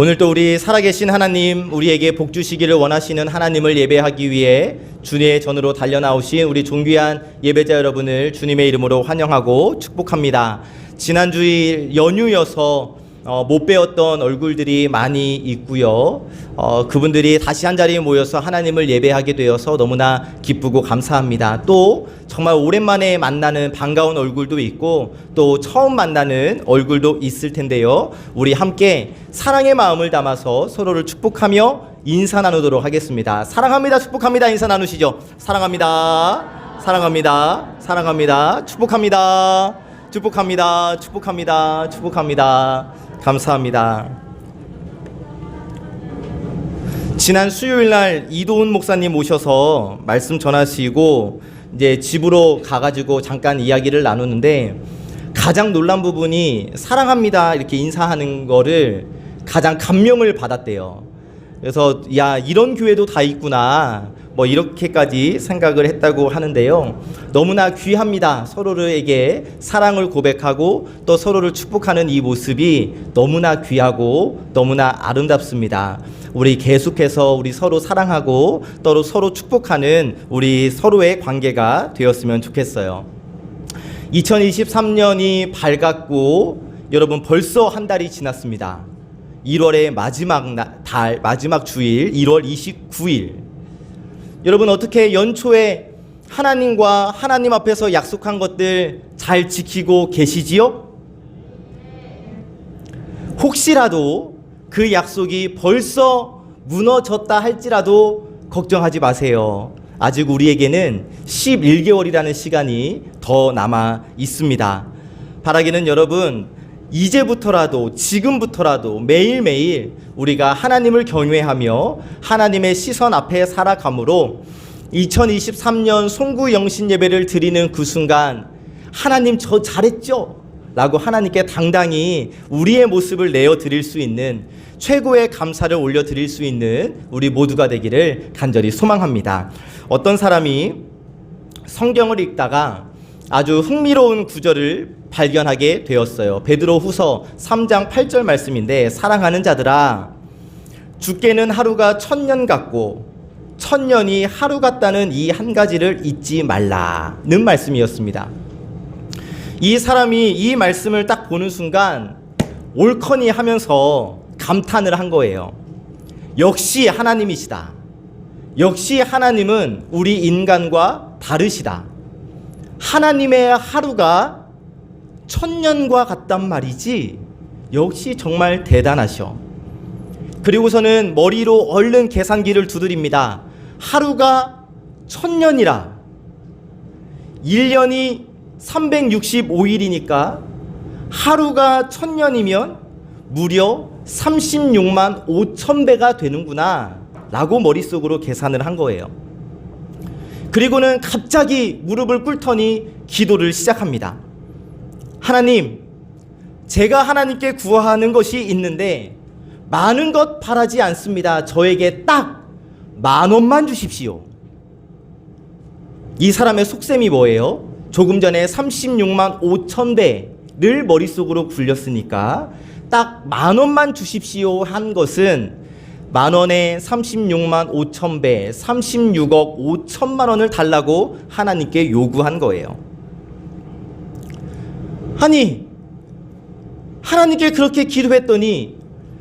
오늘도 우리 살아계신 하나님, 우리에게 복 주시기를 원하시는 하나님을 예배하기 위해 주님의 전으로 달려나오신 우리 존귀한 예배자 여러분을 주님의 이름으로 환영하고 축복합니다. 지난 주일 연휴여서 못 뵈었던 얼굴들이 많이 있고요. 그분들이 다시 한 자리에 모여서 하나님을 예배하게 되어서 너무나 기쁘고 감사합니다. 또 정말 오랜만에 만나는 반가운 얼굴도 있고 또 처음 만나는 얼굴도 있을 텐데요. 우리 함께 사랑의 마음을 담아서 서로를 축복하며 인사 나누도록 하겠습니다. 사랑합니다. 축복합니다. 인사 나누시죠. 사랑합니다. 사랑합니다. 사랑합니다. 축복합니다. 축복합니다. 축복합니다. 축복합니다. 감사합니다. 지난 수요일 날 이도훈 목사님 오셔서 말씀 전하시고 이제 집으로 가가지고 잠깐 이야기를 나누는데 가장 놀란 부분이 사랑합니다 이렇게 인사하는 거를 가장 감명을 받았대요. 그래서 야, 이런 교회도 다 있구나 뭐 이렇게까지 생각을 했다고 하는데요. 너무나 귀합니다. 서로에게 사랑을 고백하고 또 서로를 축복하는 이 모습이 너무나 귀하고 너무나 아름답습니다. 우리 계속해서 우리 서로 사랑하고 또 서로 축복하는 우리 서로의 관계가 되었으면 좋겠어요. 2023년이 밝았고 여러분 벌써 한 달이 지났습니다. 1월의 마지막 주일 1월 29일. 여러분 어떻게 연초에 하나님과 하나님 앞에서 약속한 것들 잘 지키고 계시지요? 혹시라도 그 약속이 벌써 무너졌다 할지라도 걱정하지 마세요. 아직 우리에게는 11개월이라는 시간이 더 남아 있습니다. 바라기는 여러분 이제부터라도 지금부터라도 매일매일 우리가 하나님을 경외하며 하나님의 시선 앞에 살아감으로 2023년 송구영신 예배를 드리는 그 순간 하나님 저 잘했죠? 라고 하나님께 당당히 우리의 모습을 내어드릴 수 있는 최고의 감사를 올려드릴 수 있는 우리 모두가 되기를 간절히 소망합니다. 어떤 사람이 성경을 읽다가 아주 흥미로운 구절을 발견하게 되었어요. 베드로후서 3장 8절 말씀인데 사랑하는 자들아 주께는 하루가 1000년 같고 1000년이 하루 같다는 이 한 가지를 잊지 말라는 말씀이었습니다. 이 사람이 이 말씀을 딱 보는 순간 옳거니 하면서 감탄을 한 거예요. 역시 하나님이시다. 역시 하나님은 우리 인간과 다르시다. 하나님의 하루가 1000년과 같단 말이지. 역시 정말 대단하셔. 그리고서는 머리로 얼른 계산기를 두드립니다. 하루가 1000년이라 1년이 365일이니까 하루가 1000년이면 무려 36만 5천 배가 되는구나 라고 머릿속으로 계산을 한 거예요. 그리고는 갑자기 무릎을 꿇더니 기도를 시작합니다. 하나님, 제가 하나님께 구하는 것이 있는데 많은 것 바라지 않습니다. 저에게 딱 10,000원만 주십시오. 이 사람의 속셈이 뭐예요? 조금 전에 36만 5천 배를 머릿속으로 굴렸으니까 딱 10,000원만 주십시오 한 것은 10,000원에 36만 5천 배, 36억 5천만 원을 달라고 하나님께 요구한 거예요. 아니, 하나님께 그렇게 기도했더니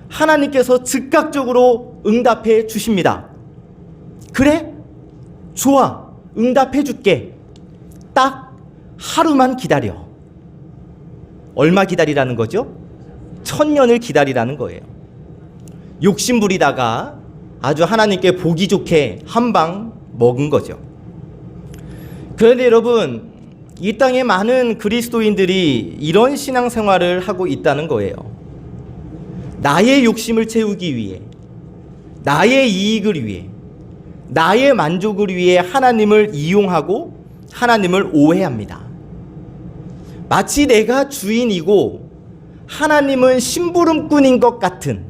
하나님께서 즉각적으로 응답해 주십니다. 그래? 좋아. 응답해 줄게. 딱 하루만 기다려. 얼마 기다리라는 거죠? 1000년을 기다리라는 거예요. 욕심 부리다가 아주 하나님께 보기 좋게 한 방 먹은 거죠. 그런데 여러분, 이 땅에 많은 그리스도인들이 이런 신앙생활을 하고 있다는 거예요. 나의 욕심을 채우기 위해, 나의 이익을 위해, 나의 만족을 위해 하나님을 이용하고 하나님을 오해합니다. 마치 내가 주인이고 하나님은 심부름꾼인 것 같은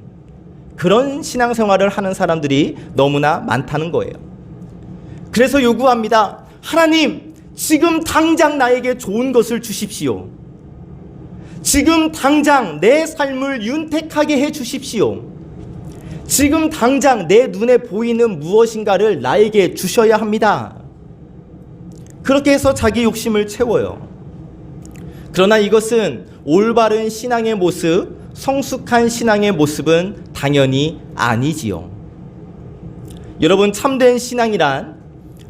그런 신앙생활을 하는 사람들이 너무나 많다는 거예요. 그래서 요구합니다. 하나님, 지금 당장 나에게 좋은 것을 주십시오. 지금 당장 내 삶을 윤택하게 해 주십시오. 지금 당장 내 눈에 보이는 무엇인가를 나에게 주셔야 합니다. 그렇게 해서 자기 욕심을 채워요. 그러나 이것은 올바른 신앙의 모습, 성숙한 신앙의 모습은 당연히 아니지요. 여러분, 참된 신앙이란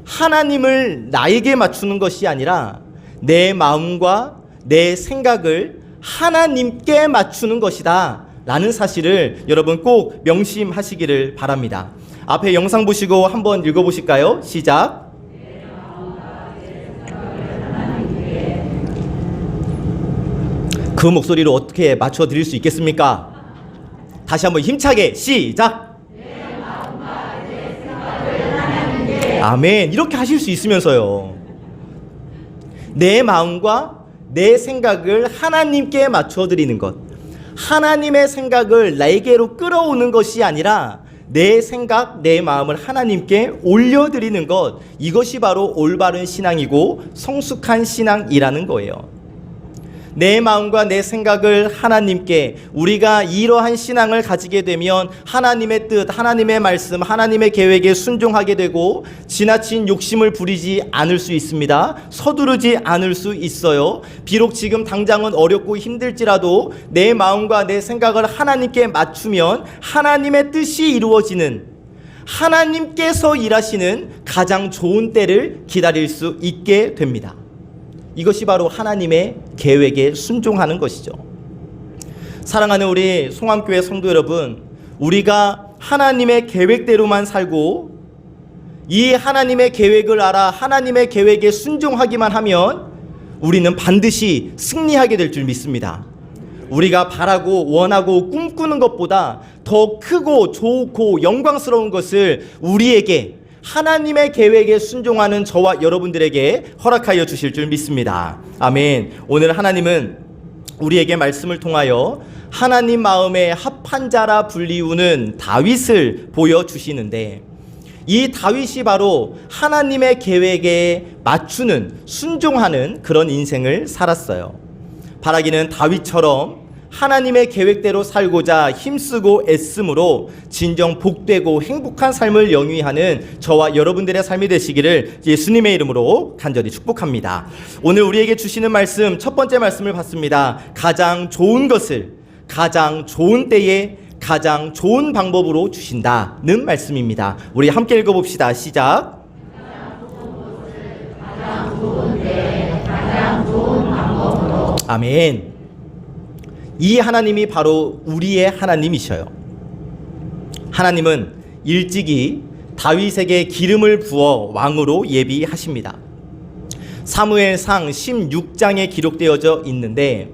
하나님을 나에게 맞추는 것이 아니라 내 마음과 내 생각을 하나님께 맞추는 것이다 라는 사실을 여러분 꼭 명심하시기를 바랍니다. 앞에 영상 보시고 한번 읽어보실까요? 시작. 그 목소리로 어떻게 맞춰드릴 수 있겠습니까? 다시 한번 힘차게 시작. 아멘. 이렇게 하실 수 있으면서요, 내 마음과 내 생각을 하나님께 맞춰드리는 것, 하나님의 생각을 나에게로 끌어오는 것이 아니라 내 생각, 내 마음을 하나님께 올려드리는 것, 이것이 바로 올바른 신앙이고 성숙한 신앙이라는 거예요. 내 마음과 내 생각을 하나님께, 우리가 이러한 신앙을 가지게 되면 하나님의 뜻, 하나님의 말씀, 하나님의 계획에 순종하게 되고 지나친 욕심을 부리지 않을 수 있습니다. 서두르지 않을 수 있어요. 비록 지금 당장은 어렵고 힘들지라도 내 마음과 내 생각을 하나님께 맞추면 하나님의 뜻이 이루어지는, 하나님께서 일하시는 가장 좋은 때를 기다릴 수 있게 됩니다. 이것이 바로 하나님의 계획에 순종하는 것이죠. 사랑하는 우리 송암교회 성도 여러분, 우리가 하나님의 계획대로만 살고 이 하나님의 계획을 알아 하나님의 계획에 순종하기만 하면 우리는 반드시 승리하게 될 줄 믿습니다. 우리가 바라고 원하고 꿈꾸는 것보다 더 크고 좋고 영광스러운 것을 우리에게, 하나님의 계획에 순종하는 저와 여러분들에게 허락하여 주실 줄 믿습니다. 아멘. 오늘 하나님은 우리에게 말씀을 통하여 하나님 마음에 합한 자라 불리우는 다윗을 보여주시는데, 이 다윗이 바로 하나님의 계획에 맞추는, 순종하는 그런 인생을 살았어요. 바라기는 다윗처럼 하나님의 계획대로 살고자 힘쓰고 애씀으로 진정 복되고 행복한 삶을 영위하는 저와 여러분들의 삶이 되시기를 예수님의 이름으로 간절히 축복합니다. 오늘 우리에게 주시는 말씀, 첫 번째 말씀을 봤습니다. 가장 좋은 것을 가장 좋은 때에 가장 좋은 방법으로 주신다는 말씀입니다. 우리 함께 읽어봅시다. 시작. 가장 좋은 때에 가장 좋은 방법으로. 아멘. 이 하나님이 바로 우리의 하나님이셔요. 하나님은 일찍이 다윗에게 기름을 부어 왕으로 예비하십니다. 사무엘상 16장에 기록되어져 있는데,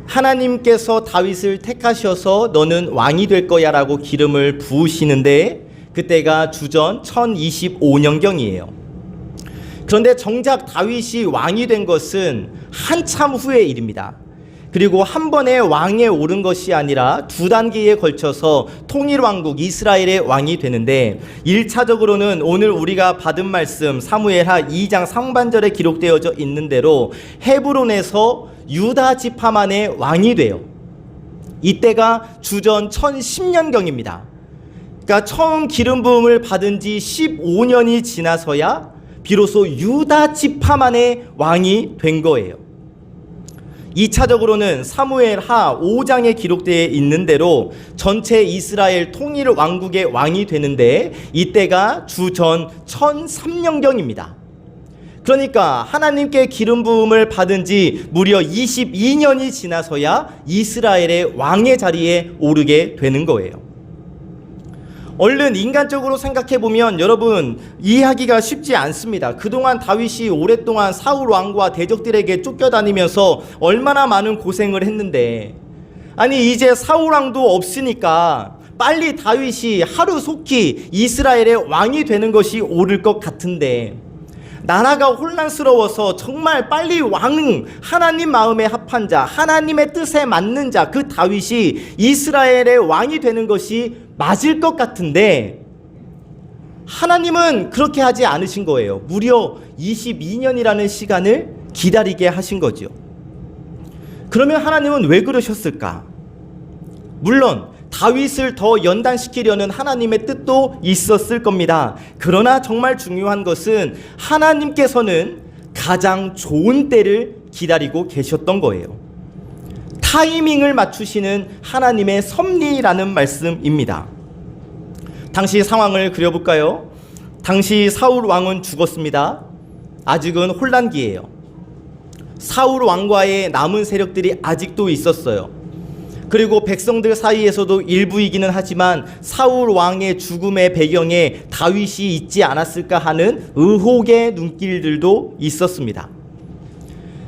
하나님께서 다윗을 택하셔서 너는 왕이 될 거야 라고 기름을 부으시는데, 그때가 주전 1025년경이에요. 그런데 정작 다윗이 왕이 된 것은 한참 후의 일입니다. 그리고 한 번에 왕에 오른 것이 아니라 두 단계에 걸쳐서 통일왕국 이스라엘의 왕이 되는데, 1차적으로는 오늘 우리가 받은 말씀 사무엘하 2장 상반절에 기록되어져 있는 대로 헤브론에서 유다 지파만의 왕이 돼요. 이때가 주전 1010년경입니다. 그러니까 처음 기름 부음을 받은 지 15년이 지나서야 비로소 유다 지파만의 왕이 된 거예요. 2차적으로는 사무엘하 5장에 기록되어 있는 대로 전체 이스라엘 통일 왕국의 왕이 되는데, 이때가 주전 1003년경입니다. 그러니까 하나님께 기름 부음을 받은 지 무려 22년이 지나서야 이스라엘의 왕의 자리에 오르게 되는 거예요. 얼른 인간적으로 생각해보면 여러분, 이해하기가 쉽지 않습니다. 그동안 다윗이 오랫동안 사울 왕과 대적들에게 쫓겨다니면서 얼마나 많은 고생을 했는데, 아니 이제 사울 왕도 없으니까 빨리 다윗이 하루속히 이스라엘의 왕이 되는 것이 옳을 것 같은데, 나라가 혼란스러워서 정말 빨리 왕, 하나님 마음에 합한 자, 하나님의 뜻에 맞는 자, 그 다윗이 이스라엘의 왕이 되는 것이 맞을 것 같은데, 하나님은 그렇게 하지 않으신 거예요. 무려 22년이라는 시간을 기다리게 하신 거죠. 그러면 하나님은 왜 그러셨을까? 물론 다윗을 더 연단시키려는 하나님의 뜻도 있었을 겁니다. 그러나 정말 중요한 것은 하나님께서는 가장 좋은 때를 기다리고 계셨던 거예요. 타이밍을 맞추시는 하나님의 섭리라는 말씀입니다. 당시 상황을 그려볼까요? 당시 사울 왕은 죽었습니다. 아직은 혼란기예요. 사울 왕과의 남은 세력들이 아직도 있었어요. 그리고 백성들 사이에서도 일부이기는 하지만 사울 왕의 죽음의 배경에 다윗이 있지 않았을까 하는 의혹의 눈길들도 있었습니다.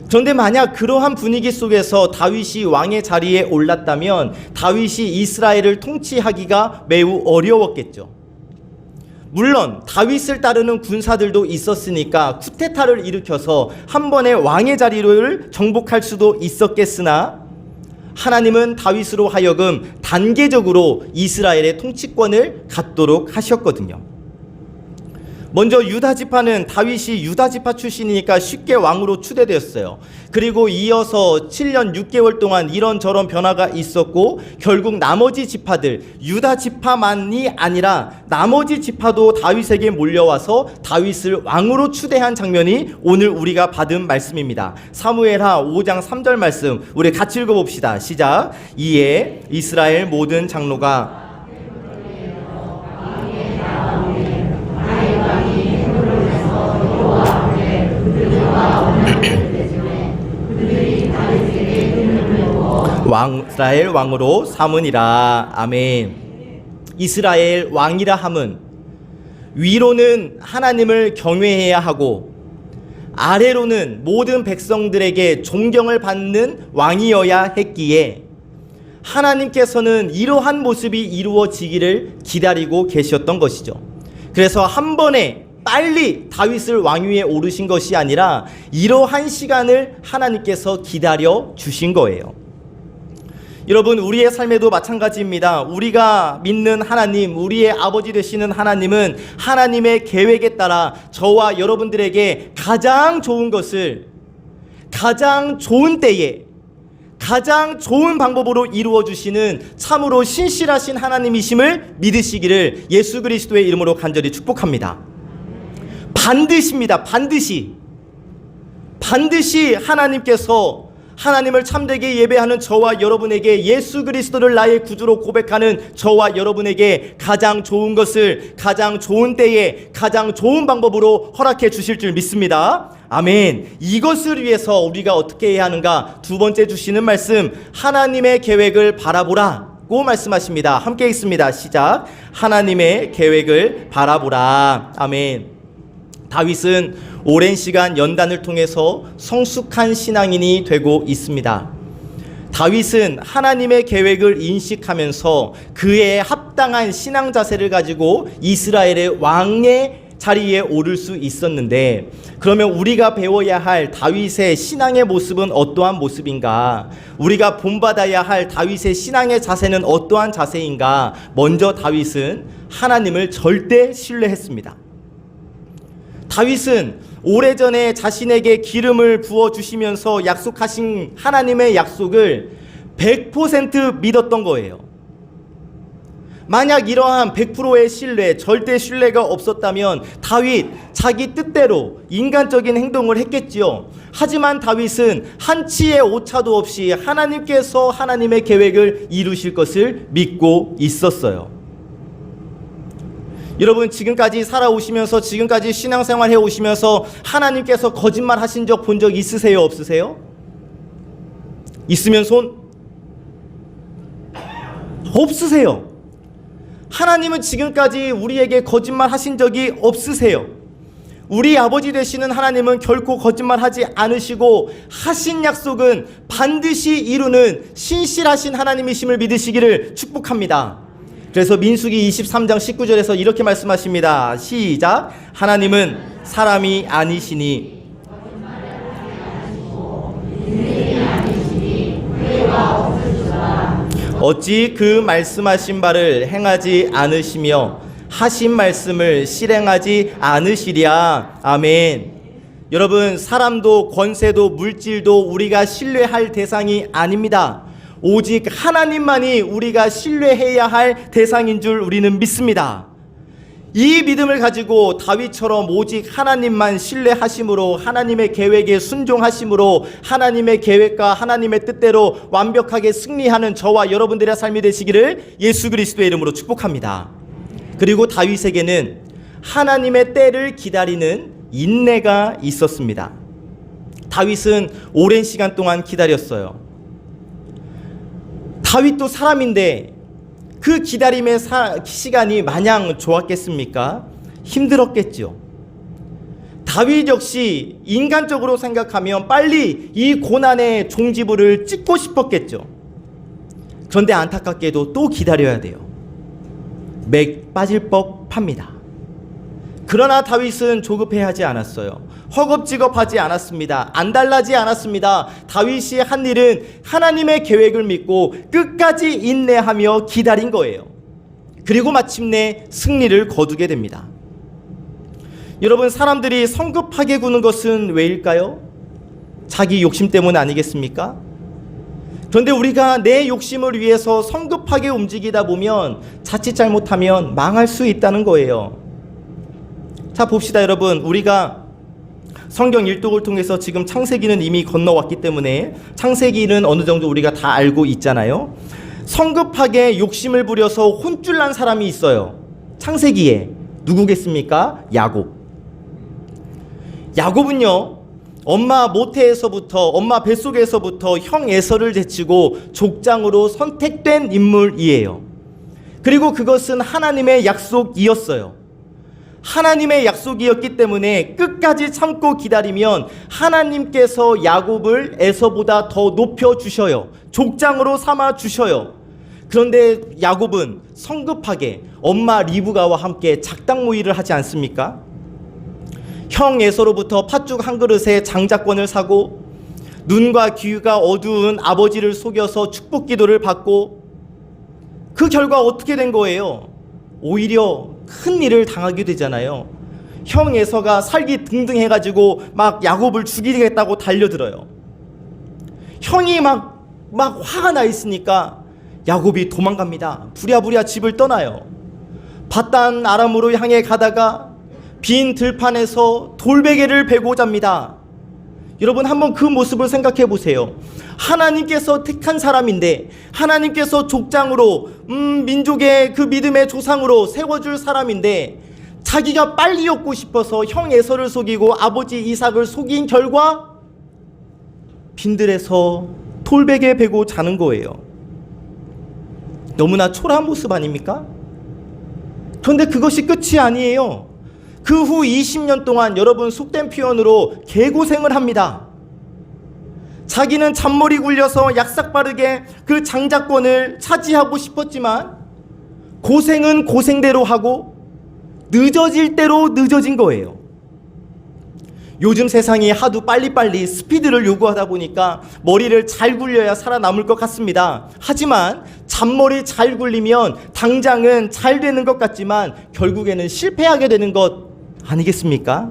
그런데 만약 그러한 분위기 속에서 다윗이 왕의 자리에 올랐다면 다윗이 이스라엘을 통치하기가 매우 어려웠겠죠. 물론 다윗을 따르는 군사들도 있었으니까 쿠데타를 일으켜서 한 번에 왕의 자리를 정복할 수도 있었겠으나 하나님은 다윗으로 하여금 단계적으로 이스라엘의 통치권을 갖도록 하셨거든요. 먼저 유다 지파는 다윗이 유다 지파 출신이니까 쉽게 왕으로 추대되었어요. 그리고 이어서 7년 6개월 동안 이런저런 변화가 있었고 결국 나머지 지파들, 유다 지파만이 아니라 나머지 지파도 다윗에게 몰려와서 다윗을 왕으로 추대한 장면이 오늘 우리가 받은 말씀입니다. 사무엘하 5장 3절 말씀 우리 같이 읽어봅시다. 시작. 이에 이스라엘 모든 장로가 이스라엘 왕으로 삼으니라. 아멘. 이스라엘 왕이라 함은 위로는 하나님을 경외해야 하고 아래로는 모든 백성들에게 존경을 받는 왕이어야 했기에 하나님께서는 이러한 모습이 이루어지기를 기다리고 계셨던 것이죠. 그래서 한 번에 빨리 다윗을 왕위에 오르신 것이 아니라 이러한 시간을 하나님께서 기다려 주신 거예요. 여러분, 우리의 삶에도 마찬가지입니다. 우리가 믿는 하나님, 우리의 아버지 되시는 하나님은 하나님의 계획에 따라 저와 여러분들에게 가장 좋은 것을 가장 좋은 때에 가장 좋은 방법으로 이루어 주시는 참으로 신실하신 하나님이심을 믿으시기를 예수 그리스도의 이름으로 간절히 축복합니다. 반드시입니다. 반드시 하나님께서 하나님을 참되게 예배하는 저와 여러분에게 예수 그리스도를 나의 구주로 고백하는 저와 여러분에게 가장 좋은 것을 가장 좋은 때에 가장 좋은 방법으로 허락해 주실 줄 믿습니다. 아멘. 이것을 위해서 우리가 어떻게 해야 하는가? 두 번째 주시는 말씀, 하나님의 계획을 바라보라 고 말씀하십니다. 함께 읽습니다. 시작. 하나님의 계획을 바라보라. 아멘. 다윗은 오랜 시간 연단을 통해서 성숙한 신앙인이 되고 있습니다. 다윗은 하나님의 계획을 인식하면서 그에 합당한 신앙 자세를 가지고 이스라엘의 왕의 자리에 오를 수 있었는데, 그러면 우리가 배워야 할 다윗의 신앙의 모습은 어떠한 모습인가? 우리가 본받아야 할 다윗의 신앙의 자세는 어떠한 자세인가? 먼저 다윗은 하나님을 절대 신뢰했습니다. 다윗은 오래전에 자신에게 기름을 부어주시면서 약속하신 하나님의 약속을 100% 믿었던 거예요. 만약 이러한 100%의 신뢰, 절대 신뢰가 없었다면 다윗 자기 뜻대로 인간적인 행동을 했겠지요. 하지만 다윗은 한치의 오차도 없이 하나님께서 하나님의 계획을 이루실 것을 믿고 있었어요. 여러분, 지금까지 살아오시면서 지금까지 신앙생활 해오시면서 하나님께서 거짓말 하신 적 본 적 있으세요? 없으세요? 있으면 손? 없으세요. 하나님은 지금까지 우리에게 거짓말 하신 적이 없으세요. 우리 아버지 되시는 하나님은 결코 거짓말하지 않으시고 하신 약속은 반드시 이루는 신실하신 하나님이심을 믿으시기를 축복합니다. 그래서 민수기 23장 19절에서 이렇게 말씀하십니다. 시작. 하나님은 사람이 아니시니 어찌 그 말씀하신 바를 행하지 않으시며 하신 말씀을 실행하지 않으시랴. 아멘. 여러분, 사람도 권세도 물질도 우리가 신뢰할 대상이 아닙니다. 오직 하나님만이 우리가 신뢰해야 할 대상인 줄 우리는 믿습니다. 이 믿음을 가지고 다윗처럼 오직 하나님만 신뢰하심으로 하나님의 계획에 순종하심으로 하나님의 계획과 하나님의 뜻대로 완벽하게 승리하는 저와 여러분들의 삶이 되시기를 예수 그리스도의 이름으로 축복합니다. 그리고 다윗에게는 하나님의 때를 기다리는 인내가 있었습니다. 다윗은 오랜 시간 동안 기다렸어요. 다윗도 사람인데 그 기다림의 시간이 마냥 좋았겠습니까? 힘들었겠죠. 다윗 역시 인간적으로 생각하면 빨리 이 고난의 종지부를 찍고 싶었겠죠. 그런데 안타깝게도 또 기다려야 돼요. 맥 빠질 법합니다. 그러나 다윗은 조급해하지 않았어요. 허겁지겁하지 않았습니다. 안달나지 않았습니다. 다윗이 한 일은 하나님의 계획을 믿고 끝까지 인내하며 기다린 거예요. 그리고 마침내 승리를 거두게 됩니다. 여러분, 사람들이 성급하게 구는 것은 왜일까요? 자기 욕심 때문 아니겠습니까? 그런데 우리가 내 욕심을 위해서 성급하게 움직이다 보면 자칫 잘못하면 망할 수 있다는 거예요. 자, 봅시다 여러분. 우리가 성경 일독을 통해서 지금 창세기는 이미 건너왔기 때문에 창세기는 어느 정도 우리가 다 알고 있잖아요. 성급하게 욕심을 부려서 혼쭐난 사람이 있어요. 창세기에 누구겠습니까? 야곱. 야곱은요, 엄마 모태에서부터, 엄마 뱃속에서부터 형 에서를 제치고 족장으로 선택된 인물이에요. 그리고 그것은 하나님의 약속이었어요. 하나님의 약속이었기 때문에 끝까지 참고 기다리면 하나님께서 야곱을 에서보다 더 높여주셔요. 족장으로 삼아주셔요. 그런데 야곱은 성급하게 엄마 리브가와 함께 작당모의를 하지 않습니까? 형 에서로부터 팥죽 한 그릇에 장자권을 사고 눈과 귀가 어두운 아버지를 속여서 축복 기도를 받고 그 결과 어떻게 된 거예요? 오히려 큰 일을 당하게 되잖아요. 형 에서가 살기 등등 해가지고 막 야곱을 죽이겠다고 달려들어요. 형이 막 화가 나 있으니까 야곱이 도망갑니다. 부랴부랴 집을 떠나요. 밧단 아람으로 향해 가다가 빈 들판에서 돌베개를 베고 잡니다. 여러분, 한번 그 모습을 생각해 보세요. 하나님께서 택한 사람인데, 하나님께서 족장으로 민족의 그 믿음의 조상으로 세워줄 사람인데, 자기가 빨리 얻고 싶어서 형 에서를 속이고 아버지 이삭을 속인 결과 빈들에서 돌베개 베고 자는 거예요. 너무나 초라한 모습 아닙니까? 그런데 그것이 끝이 아니에요. 그 후 20년 동안 여러분, 속된 표현으로 개고생을 합니다. 자기는 잔머리 굴려서 약삭 빠르게 그 장자권을 차지하고 싶었지만 고생은 고생대로 하고 늦어질 대로 늦어진 거예요. 요즘 세상이 하도 빨리빨리 스피드를 요구하다 보니까 머리를 잘 굴려야 살아남을 것 같습니다. 하지만 잔머리 잘 굴리면 당장은 잘 되는 것 같지만 결국에는 실패하게 되는 것 아니겠습니까?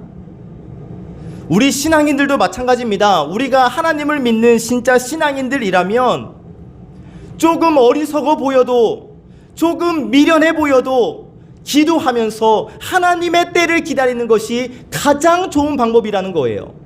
우리 신앙인들도 마찬가지입니다. 우리가 하나님을 믿는 진짜 신앙인들이라면 조금 어리석어 보여도, 조금 미련해 보여도 기도하면서 하나님의 때를 기다리는 것이 가장 좋은 방법이라는 거예요.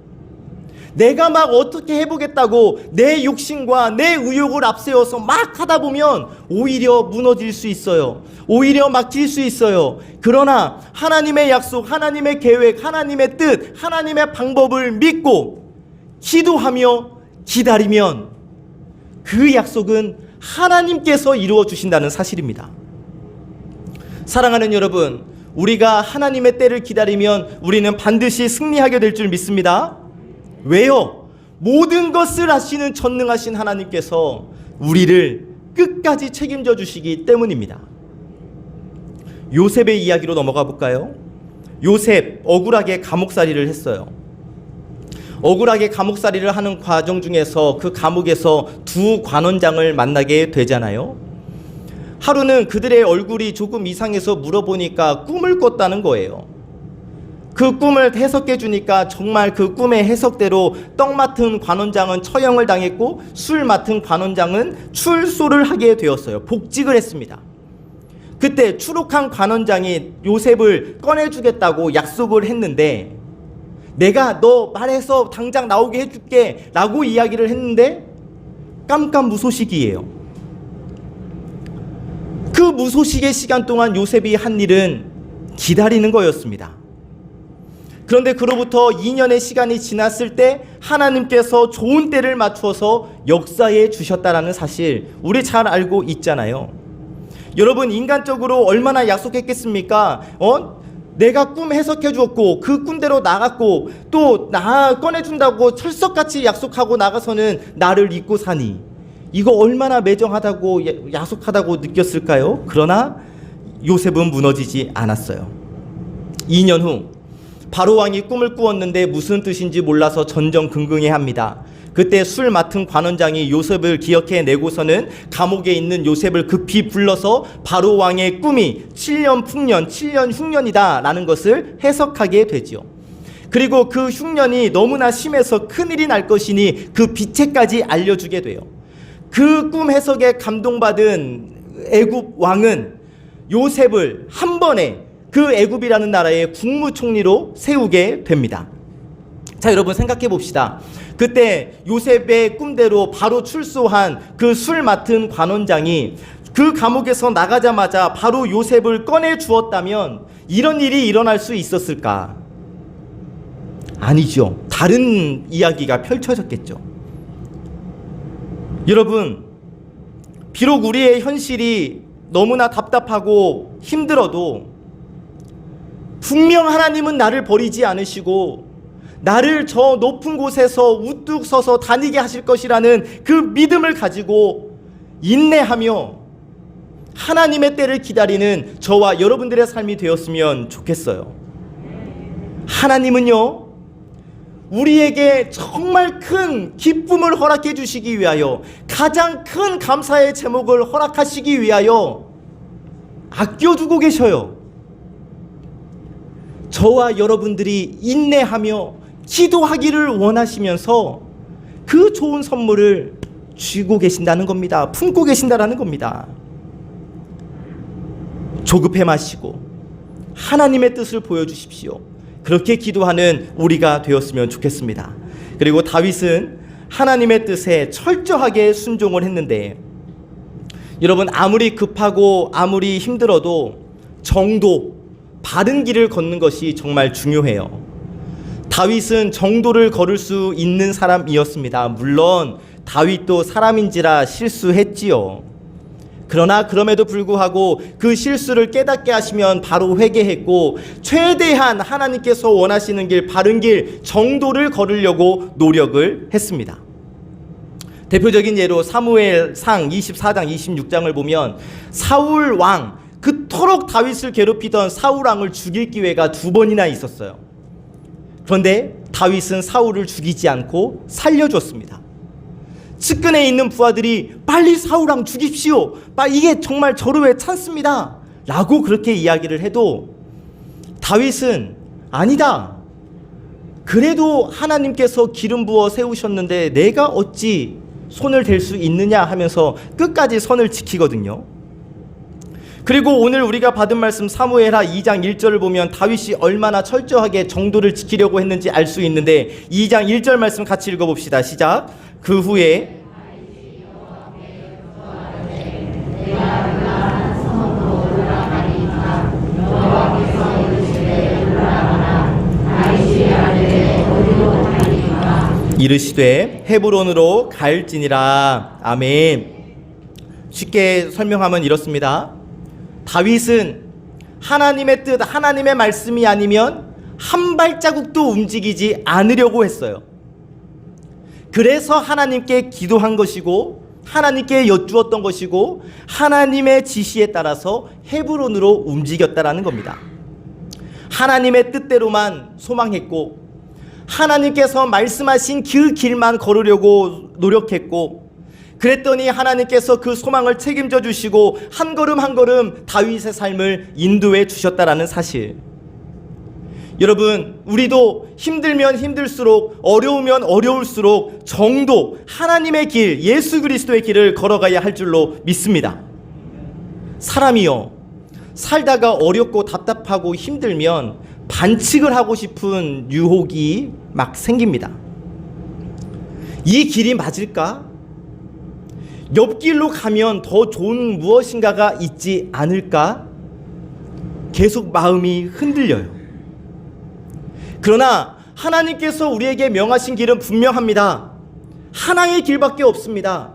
내가 막 어떻게 해보겠다고 내 욕심과 내 의욕을 앞세워서 막 하다 보면 오히려 무너질 수 있어요. 오히려 막힐 수 있어요. 그러나 하나님의 약속, 하나님의 계획, 하나님의 뜻, 하나님의 방법을 믿고 기도하며 기다리면 그 약속은 하나님께서 이루어 주신다는 사실입니다. 사랑하는 여러분, 우리가 하나님의 때를 기다리면 우리는 반드시 승리하게 될 줄 믿습니다. 왜요? 모든 것을 아시는 전능하신 하나님께서 우리를 끝까지 책임져 주시기 때문입니다. 요셉의 이야기로 넘어가 볼까요? 요셉 억울하게 감옥살이를 했어요. 억울하게 감옥살이를 하는 과정 중에서 그 감옥에서 두 관원장을 만나게 되잖아요. 하루는 그들의 얼굴이 조금 이상해서 물어보니까 꿈을 꿨다는 거예요. 그 꿈을 해석해 주니까 정말 그 꿈의 해석대로 떡 맡은 관원장은 처형을 당했고 술 맡은 관원장은 출소를 하게 되었어요. 복직을 했습니다. 그때 추록한 관원장이 요셉을 꺼내주겠다고 약속을 했는데, 내가 너 말해서 당장 나오게 해줄게 라고 이야기를 했는데 깜깜무소식이에요. 그 무소식의 시간 동안 요셉이 한 일은 기다리는 거였습니다. 그런데 그로부터 2년의 시간이 지났을 때 하나님께서 좋은 때를 맞추어서 역사해 주셨다라는 사실 우리 잘 알고 있잖아요. 여러분, 인간적으로 얼마나 약속했겠습니까? 내가 꿈 해석해 주었고 그 꿈대로 나갔고 또 나 꺼내준다고 철석같이 약속하고 나가서는 나를 잊고 사니, 이거 얼마나 매정하다고 야속하다고 느꼈을까요? 그러나 요셉은 무너지지 않았어요. 2년 후 바로 왕이 꿈을 꾸었는데 무슨 뜻인지 몰라서 전전긍긍해합니다. 그때 술 맡은 관원장이 요셉을 기억해 내고서는 감옥에 있는 요셉을 급히 불러서 바로 왕의 꿈이 7년 풍년, 7년 흉년이다 라는 것을 해석하게 되지요. 그리고 그 흉년이 너무나 심해서 큰일이 날 것이니 그 빛에까지 알려주게 돼요. 그 꿈 해석에 감동받은 애굽 왕은 요셉을 한 번에 그 애굽이라는 나라의 국무총리로 세우게 됩니다. 자, 여러분 생각해 봅시다. 그때 요셉의 꿈대로 바로 출소한 그 술 맡은 관원장이 그 감옥에서 나가자마자 바로 요셉을 꺼내 주었다면 이런 일이 일어날 수 있었을까? 아니죠. 다른 이야기가 펼쳐졌겠죠. 여러분, 비록 우리의 현실이 너무나 답답하고 힘들어도 분명 하나님은 나를 버리지 않으시고 나를 저 높은 곳에서 우뚝 서서 다니게 하실 것이라는 그 믿음을 가지고 인내하며 하나님의 때를 기다리는 저와 여러분들의 삶이 되었으면 좋겠어요. 하나님은요, 우리에게 정말 큰 기쁨을 허락해 주시기 위하여, 가장 큰 감사의 제목을 허락하시기 위하여 아껴두고 계셔요. 저와 여러분들이 인내하며 기도하기를 원하시면서 그 좋은 선물을 쥐고 계신다는 겁니다. 품고 계신다는 겁니다. 조급해 마시고 하나님의 뜻을 보여주십시오. 그렇게 기도하는 우리가 되었으면 좋겠습니다. 그리고 다윗은 하나님의 뜻에 철저하게 순종을 했는데, 여러분, 아무리 급하고 아무리 힘들어도 정도, 바른 길을 걷는 것이 정말 중요해요. 다윗은 정도를 걸을 수 있는 사람이었습니다. 물론 다윗도 사람인지라 실수했지요. 그러나 그럼에도 불구하고 그 실수를 깨닫게 하시면 바로 회개했고, 최대한 하나님께서 원하시는 길, 바른 길, 정도를 걸으려고 노력을 했습니다. 대표적인 예로 사무엘상 24장 26장을 보면 사울 왕, 그토록 다윗을 괴롭히던 사울 왕을 죽일 기회가 2번이나 있었어요. 그런데 다윗은 사울을 죽이지 않고 살려줬습니다. 측근에 있는 부하들이 빨리 사울 왕 죽입시오, 이게 정말 저를 찬스입니다 라고 그렇게 이야기를 해도 다윗은 아니다, 그래도 하나님께서 기름 부어 세우셨는데 내가 어찌 손을 댈 수 있느냐 하면서 끝까지 선을 지키거든요. 그리고 오늘 우리가 받은 말씀 사무엘하 2장 1절을 보면 다윗이 얼마나 철저하게 정도를 지키려고 했는지 알 수 있는데, 2장 1절 말씀 같이 읽어봅시다. 시작. 그 후에 이르시되 헤브론으로 갈지니라. 아멘. 쉽게 설명하면 이렇습니다. 다윗은 하나님의 뜻, 하나님의 말씀이 아니면 한 발자국도 움직이지 않으려고 했어요. 그래서 하나님께 기도한 것이고 하나님께 여쭈었던 것이고 하나님의 지시에 따라서 헤브론으로 움직였다라는 겁니다. 하나님의 뜻대로만 소망했고 하나님께서 말씀하신 그 길만 걸으려고 노력했고, 그랬더니 하나님께서 그 소망을 책임져 주시고 한 걸음 한 걸음 다윗의 삶을 인도해 주셨다라는 사실. 여러분, 우리도 힘들면 힘들수록, 어려우면 어려울수록 정도, 하나님의 길, 예수 그리스도의 길을 걸어가야 할 줄로 믿습니다. 사람이요, 살다가 어렵고 답답하고 힘들면 반칙을 하고 싶은 유혹이 막 생깁니다. 이 길이 맞을까? 옆길로 가면 더 좋은 무엇인가가 있지 않을까? 계속 마음이 흔들려요. 그러나 하나님께서 우리에게 명하신 길은 분명합니다. 하나의 길밖에 없습니다.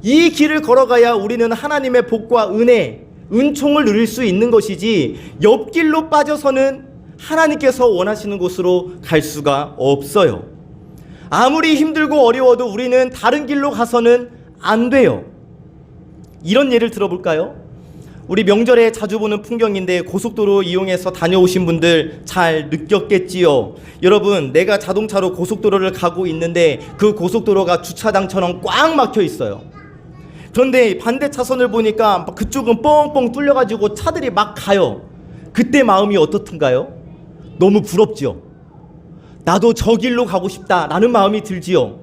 이 길을 걸어가야 우리는 하나님의 복과 은혜, 은총을 누릴 수 있는 것이지, 옆길로 빠져서는 하나님께서 원하시는 곳으로 갈 수가 없어요. 아무리 힘들고 어려워도 우리는 다른 길로 가서는 안 돼요. 이런 예를 들어볼까요? 우리 명절에 자주 보는 풍경인데, 고속도로 이용해서 다녀오신 분들 잘 느꼈겠지요. 여러분, 내가 자동차로 고속도로를 가고 있는데 그 고속도로가 주차장처럼 꽉 막혀 있어요. 그런데 반대 차선을 보니까 그쪽은 뻥뻥 뚫려가지고 차들이 막 가요. 그때 마음이 어떻든가요? 너무 부럽지요. 나도 저 길로 가고 싶다라는 마음이 들지요.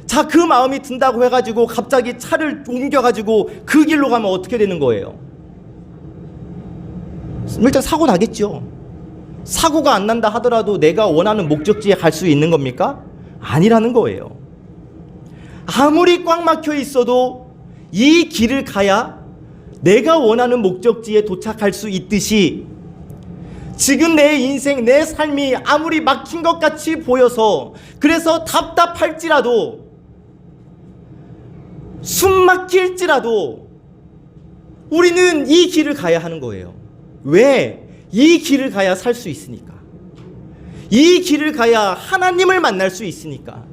자, 그 마음이 든다고 해가지고 갑자기 차를 옮겨가지고 그 길로 가면 어떻게 되는 거예요? 일단 사고 나겠죠. 사고가 안 난다 하더라도 내가 원하는 목적지에 갈 수 있는 겁니까? 아니라는 거예요. 아무리 꽉 막혀 있어도 이 길을 가야 내가 원하는 목적지에 도착할 수 있듯이, 지금 내 인생, 내 삶이 아무리 막힌 것 같이 보여서, 그래서 답답할지라도, 숨 막힐지라도 우리는 이 길을 가야 하는 거예요. 왜? 이 길을 가야 살 수 있으니까. 이 길을 가야 하나님을 만날 수 있으니까.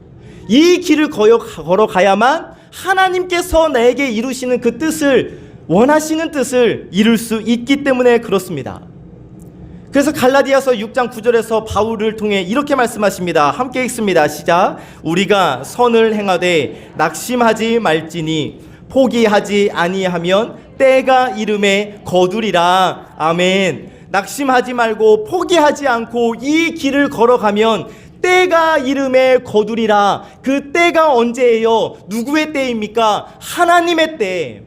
이 길을 걸어가야만 하나님께서 나에게 이루시는 그 뜻을, 원하시는 뜻을 이룰 수 있기 때문에 그렇습니다. 그래서 갈라디아서 6장 9절에서 바울을 통해 이렇게 말씀하십니다. 함께 읽습니다. 시작. 우리가 선을 행하되 낙심하지 말지니 포기하지 아니하면 때가 이름에 거두리라. 아멘. 낙심하지 말고 포기하지 않고 이 길을 걸어가면 때가 이름에 거두리라. 그 때가 언제예요? 누구의 때입니까? 하나님의 때.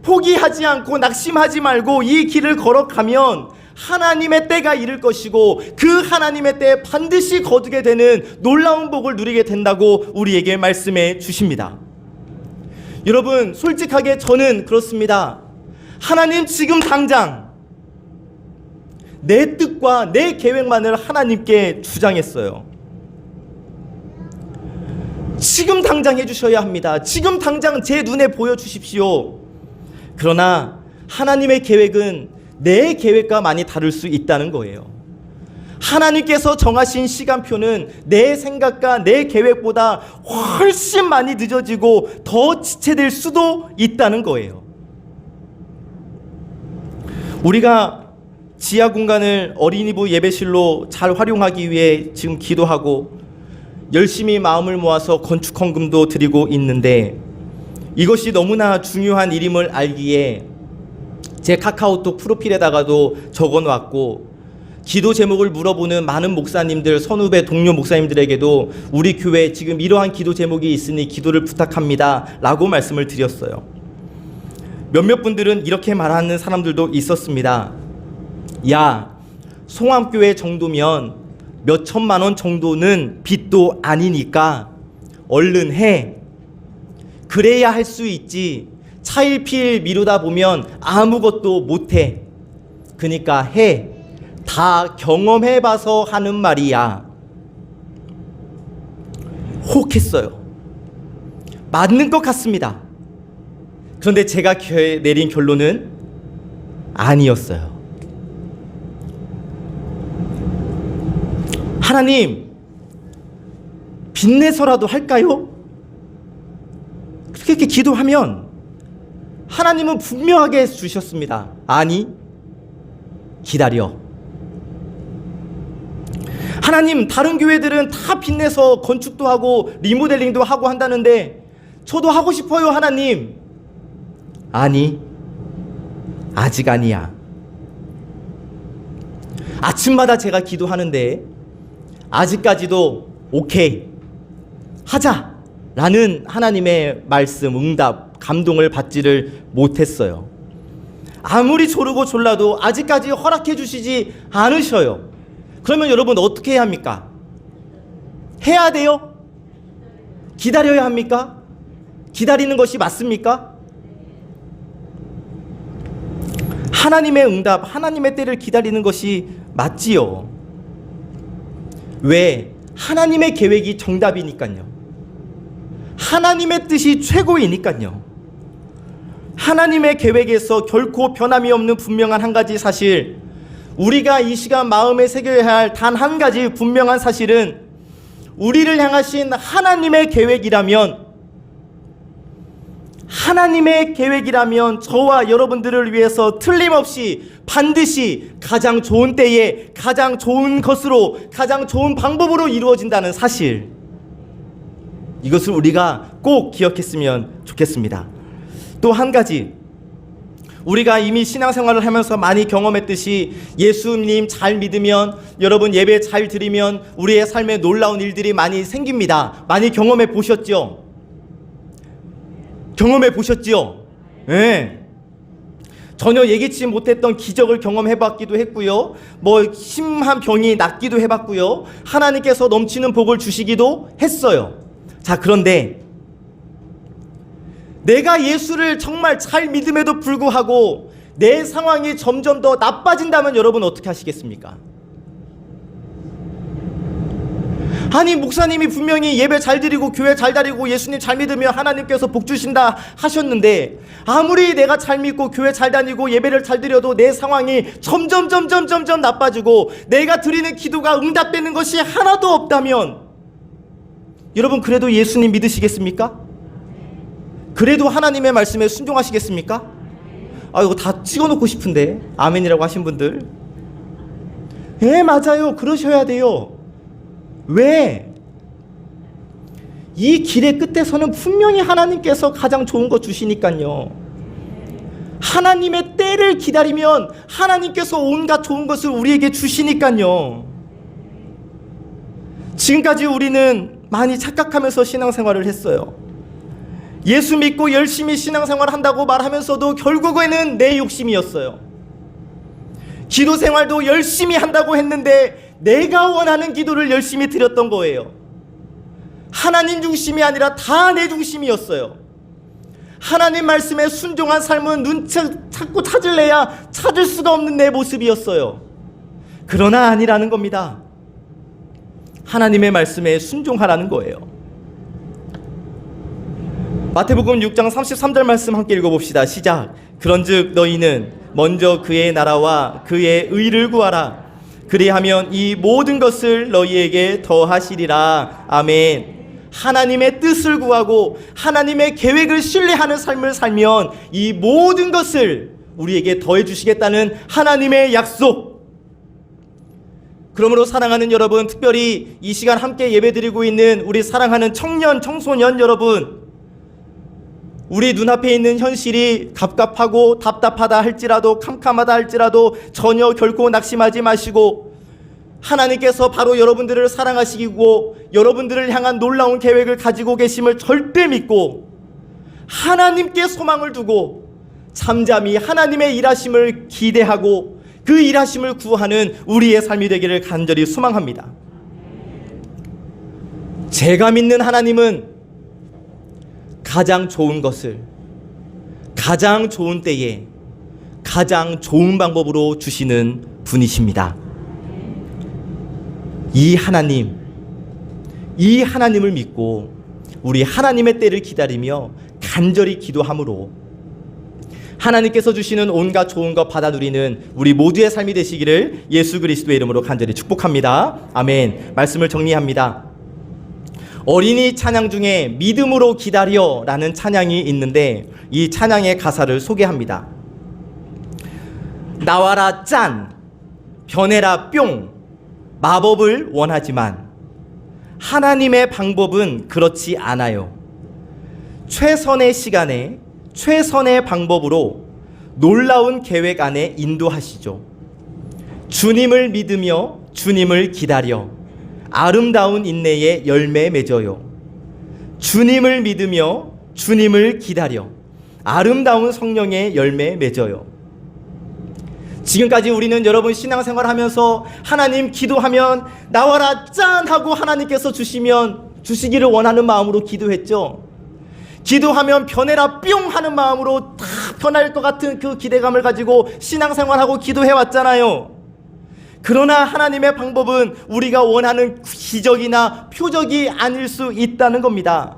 포기하지 않고 낙심하지 말고 이 길을 걸어가면 하나님의 때가 이를 것이고, 그 하나님의 때에 반드시 거두게 되는 놀라운 복을 누리게 된다고 우리에게 말씀해 주십니다. 여러분, 솔직하게 저는 그렇습니다. 하나님, 지금 당장 내 뜻과 내 계획만을 하나님께 주장했어요. 지금 당장 해주셔야 합니다. 지금 당장 제 눈에 보여주십시오. 그러나 하나님의 계획은 내 계획과 많이 다를 수 있다는 거예요. 하나님께서 정하신 시간표는 내 생각과 내 계획보다 훨씬 많이 늦어지고 더 지체될 수도 있다는 거예요. 우리가 지하 공간을 어린이부 예배실로 잘 활용하기 위해 지금 기도하고 열심히 마음을 모아서 건축 헌금도 드리고 있는데, 이것이 너무나 중요한 일임을 알기에 제 카카오톡 프로필에다가도 적어놓았고, 기도 제목을 물어보는 많은 목사님들, 선후배 동료 목사님들에게도 우리 교회 지금 이러한 기도 제목이 있으니 기도를 부탁합니다 라고 말씀을 드렸어요. 몇몇 분들은 이렇게 말하는 사람들도 있었습니다. 야, 송암교회 정도면 몇 천만 원 정도는 빚도 아니니까 얼른 해. 그래야 할 수 있지. 차일피일 미루다 보면 아무것도 못해. 그러니까 해. 다 경험해봐서 하는 말이야. 혹했어요. 맞는 것 같습니다. 그런데 제가 내린 결론은 아니었어요. 하나님, 빚내서라도 할까요? 그렇게 기도하면 하나님은 분명하게 주셨습니다. 아니, 기다려. 하나님, 다른 교회들은 다 빚내서 건축도 하고 리모델링도 하고 한다는데 저도 하고 싶어요, 하나님. 아니, 아직 아니야. 아침마다 제가 기도하는데 아직까지도 오케이 하자 라는 하나님의 말씀, 응답, 감동을 받지를 못했어요. 아무리 조르고 졸라도 아직까지 허락해 주시지 않으셔요. 그러면 여러분 어떻게 해야 합니까? 해야 돼요? 기다려야 합니까? 기다리는 것이 맞습니까? 하나님의 응답, 하나님의 때를 기다리는 것이 맞지요. 왜? 하나님의 계획이 정답이니까요. 하나님의 뜻이 최고이니까요. 하나님의 계획에서 결코 변함이 없는 분명한 한 가지 사실, 우리가 이 시간 마음에 새겨야 할 단 한 가지 분명한 사실은 우리를 향하신 하나님의 계획이라면 저와 여러분들을 위해서 틀림없이 반드시 가장 좋은 때에 가장 좋은 것으로 가장 좋은 방법으로 이루어진다는 사실, 이것을 우리가 꼭 기억했으면 좋겠습니다. 또 한 가지, 우리가 이미 신앙생활을 하면서 많이 경험했듯이 예수님 잘 믿으면, 여러분 예배 잘 드리면 우리의 삶에 놀라운 일들이 많이 생깁니다. 많이 경험해 보셨죠? 네. 전혀 예기치 못했던 기적을 경험해봤기도 했고요. 심한 병이 낫기도 해봤고요. 하나님께서 넘치는 복을 주시기도 했어요. 자, 그런데 내가 예수를 정말 잘 믿음에도 불구하고 내 상황이 점점 더 나빠진다면 여러분 어떻게 하시겠습니까? 아니, 목사님이 분명히 예배 잘 드리고 교회 잘 다니고 예수님 잘 믿으면 하나님께서 복 주신다 하셨는데, 아무리 내가 잘 믿고 교회 잘 다니고 예배를 잘 드려도 내 상황이 점점 나빠지고 내가 드리는 기도가 응답되는 것이 하나도 없다면 여러분 그래도 예수님 믿으시겠습니까? 그래도 하나님의 말씀에 순종하시겠습니까? 이거 다 찍어놓고 싶은데 아멘이라고 하신 분들, 예, 맞아요, 그러셔야 돼요. 왜? 이 길의 끝에서는 분명히 하나님께서 가장 좋은 거 주시니까요. 하나님의 때를 기다리면 하나님께서 온갖 좋은 것을 우리에게 주시니까요. 지금까지 우리는 많이 착각하면서 신앙생활을 했어요. 예수 믿고 열심히 신앙생활 한다고 말하면서도 결국에는 내 욕심이었어요. 기도 생활도 열심히 한다고 했는데 내가 원하는 기도를 열심히 드렸던 거예요. 하나님 중심이 아니라 다 내 중심이었어요. 하나님 말씀에 순종한 삶은 눈치 찾고 찾을래야 찾을 수가 없는 내 모습이었어요. 그러나 아니라는 겁니다. 하나님의 말씀에 순종하라는 거예요. 마태복음 6장 33절 말씀 함께 읽어봅시다. 시작. 그런즉 너희는 먼저 그의 나라와 그의 의를 구하라. 그리하면 이 모든 것을 너희에게 더하시리라. 아멘. 하나님의 뜻을 구하고 하나님의 계획을 신뢰하는 삶을 살면 이 모든 것을 우리에게 더해 주시겠다는 하나님의 약속. 그러므로 사랑하는 여러분, 특별히 이 시간 함께 예배드리고 있는 우리 사랑하는 청년, 청소년 여러분, 우리 눈앞에 있는 현실이 갑갑하고 답답하다 할지라도, 캄캄하다 할지라도 전혀 결코 낙심하지 마시고, 하나님께서 바로 여러분들을 사랑하시고 여러분들을 향한 놀라운 계획을 가지고 계심을 절대 믿고 하나님께 소망을 두고 잠잠히 하나님의 일하심을 기대하고 그 일하심을 구하는 우리의 삶이 되기를 간절히 소망합니다. 제가 믿는 하나님은 가장 좋은 것을 가장 좋은 때에 가장 좋은 방법으로 주시는 분이십니다. 이 하나님을 믿고 우리 하나님의 때를 기다리며 간절히 기도함으로 하나님께서 주시는 온갖 좋은 것 받아 누리는 우리 모두의 삶이 되시기를 예수 그리스도의 이름으로 간절히 축복합니다. 아멘. 말씀을 정리합니다. 어린이 찬양 중에 믿음으로 기다려 라는 찬양이 있는데 이 찬양의 가사를 소개합니다. 나와라 짠, 변해라 뿅, 마법을 원하지만 하나님의 방법은 그렇지 않아요. 최선의 시간에 최선의 방법으로 놀라운 계획 안에 인도하시죠. 주님을 믿으며 주님을 기다려 아름다운 인내의 열매 맺어요. 주님을 믿으며 주님을 기다려 아름다운 성령의 열매 맺어요. 지금까지 우리는 여러분 신앙생활 하면서 하나님 기도하면 나와라 짠 하고 하나님께서 주시기를 원하는 마음으로 기도했죠. 기도하면 변해라 뿅 하는 마음으로 다 변할 것 같은 그 기대감을 가지고 신앙생활하고 기도해 왔잖아요. 그러나 하나님의 방법은 우리가 원하는 기적이나 표적이 아닐 수 있다는 겁니다.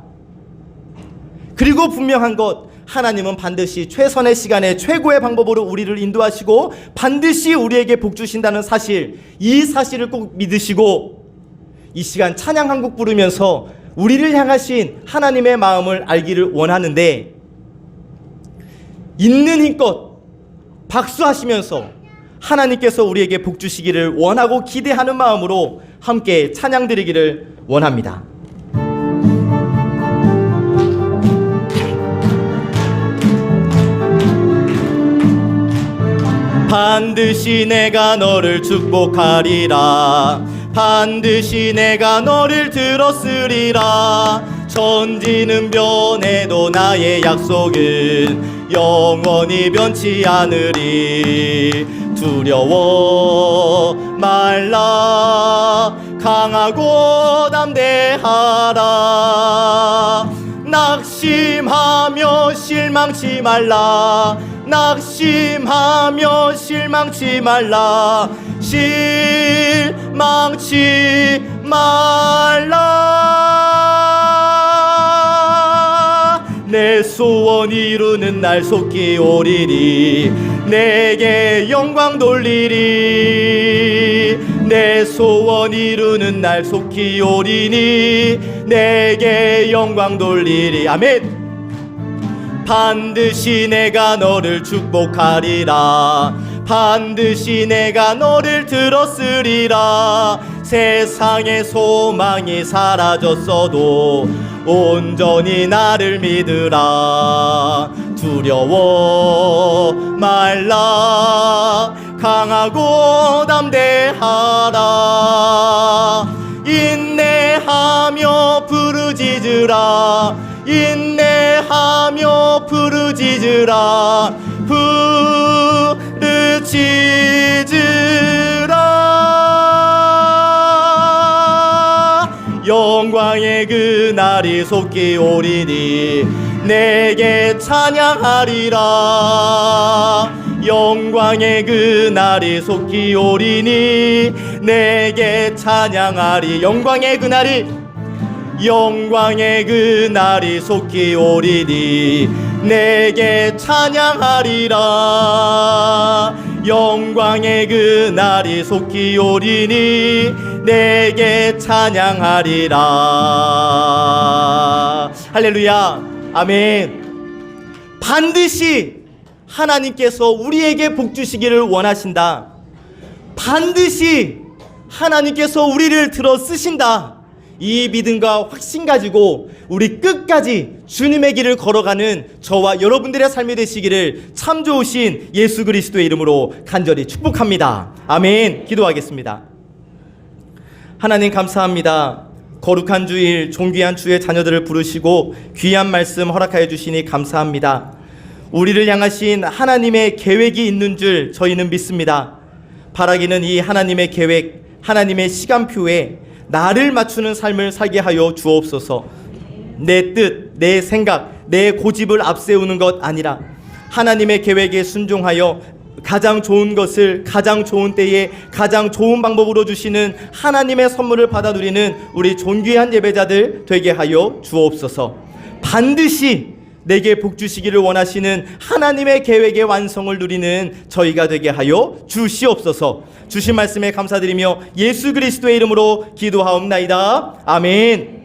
그리고 분명한 것, 하나님은 반드시 최선의 시간에 최고의 방법으로 우리를 인도하시고 반드시 우리에게 복 주신다는 사실, 이 사실을 꼭 믿으시고 이 시간 찬양 한 곡 부르면서 우리를 향하신 하나님의 마음을 알기를 원하는데, 있는 힘껏 박수하시면서 하나님께서 우리에게 복 주시기를 원하고 기대하는 마음으로 함께 찬양 드리기를 원합니다. 반드시 내가 너를 축복하리라. 반드시 내가 너를 들었으리라. 천지는 변해도 나의 약속은 영원히 변치 않으리. 두려워 말라. 강하고 담대하라. 낙심하며 실망치 말라. 낙심하며 실망치 말라. 실망치 말라. 내 소원 이루는 날 속히 오리리. 내게 영광 돌리리. 내 소원 이루는 날 속히 오리니 내게 영광 돌리리. 아멘. 반드시 내가 너를 축복하리라. 반드시 내가 너를 들었으리라. 세상의 소망이 사라졌어도 온전히 나를 믿으라. 두려워 말라. 강하고 담대하라. 인내하며 부르짖으라. 인내하며 부르짖으라. 부르짖으라. 영광의 그날이 속히 오리니 내게 찬양하리라. 영광의 그날이 속히 오리니 내게 찬양하리. 영광의 그날이 속히 오리니 내게 찬양하리라. 영광의 그날이 속히 오리니 내게 찬양하리라. 할렐루야. 아멘. 반드시 하나님께서 우리에게 복 주시기를 원하신다. 반드시 하나님께서 우리를 들어 쓰신다. 이 믿음과 확신 가지고 우리 끝까지 주님의 길을 걸어가는 저와 여러분들의 삶이 되시기를 참 좋으신 예수 그리스도의 이름으로 간절히 축복합니다. 아멘. 기도하겠습니다. 하나님 감사합니다. 거룩한 주일 존귀한 주의 자녀들을 부르시고 귀한 말씀 허락하여 주시니 감사합니다. 우리를 향하신 하나님의 계획이 있는 줄 저희는 믿습니다. 바라기는 이 하나님의 계획, 하나님의 시간표에 나를 맞추는 삶을 살게 하여 주옵소서. 내 뜻, 내 생각, 내 고집을 앞세우는 것 아니라 하나님의 계획에 순종하여 가장 좋은 것을 가장 좋은 때에 가장 좋은 방법으로 주시는 하나님의 선물을 받아 누리는 우리 존귀한 예배자들 되게 하여 주옵소서. 반드시 내게 복 주시기를 원하시는 하나님의 계획의 완성을 누리는 저희가 되게 하여 주시옵소서. 주신 말씀에 감사드리며 예수 그리스도의 이름으로 기도하옵나이다. 아멘.